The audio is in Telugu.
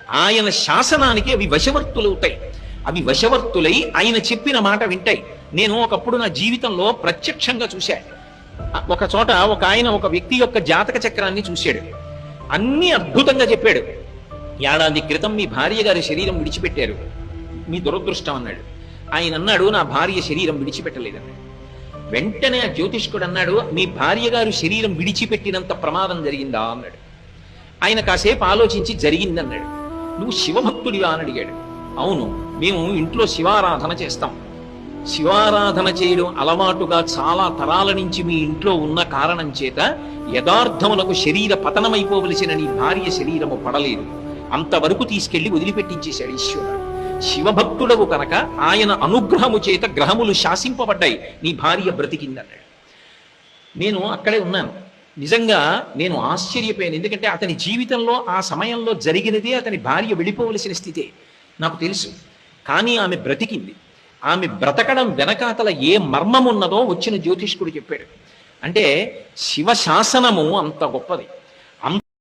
ఆయన శాసనానికి అవి వశవర్తులవుతాయి. అవి వశవర్తులై ఆయన చెప్పిన మాట వింటాయి. నేను ఒకప్పుడు నా జీవితంలో ప్రత్యక్షంగా చూశా. ఒక చోట ఒక వ్యక్తి యొక్క జాతక చక్రాన్ని చూశాడు. అన్ని అద్భుతంగా చెప్పాడు. ఏడాది క్రితం మీ భార్య గారి శరీరం విడిచిపెట్టారు, మీ దురదృష్టం అన్నాడు. ఆయన అన్నాడు, నా భార్య శరీరం విడిచిపెట్టలేదన్నాడు. వెంటనే ఆ జ్యోతిష్కుడు అన్నాడు, మీ భార్య గారు శరీరం విడిచిపెట్టినంత ప్రమాదం జరిగిందా అన్నాడు. ఆయన కాసేపు ఆలోచించి జరిగిందన్నాడు. నువ్వు శివభక్తుడివా అని అడిగాడు. అవును, మేము ఇంట్లో శివారాధన చేస్తాం. శివారాధన చేయడం అలవాటుగా చాలా తరాల నుంచి మీ ఇంట్లో ఉన్న కారణం చేత యథార్థములకు శరీర పతనమైపోవలసిన నీ భార్య శరీరము పడలేదు, అంతవరకు తీసుకెళ్లి వదిలిపెట్టించేశాడు ఈశ్వరుడు. శివభక్తుడవు కనుక ఆయన అనుగ్రహము చేత గ్రహములు శాసింపబడ్డాయి, నీ భార్య బ్రతికిందన్నాడు. నేను అక్కడే ఉన్నాను. నిజంగా నేను ఆశ్చర్యపోయాను. ఎందుకంటే అతని జీవితంలో ఆ సమయంలో జరిగినదే అతని భార్య వెళ్ళిపోవలసిన స్థితే నాకు తెలుసు. కానీ ఆమె బ్రతికింది. ఆమె బ్రతకడం వెనకాతల ఏ మర్మం ఉన్నదో వచ్చిన జ్యోతిష్కుడు చెప్పాడు. అంటే శివ శాసనము అంత గొప్పది.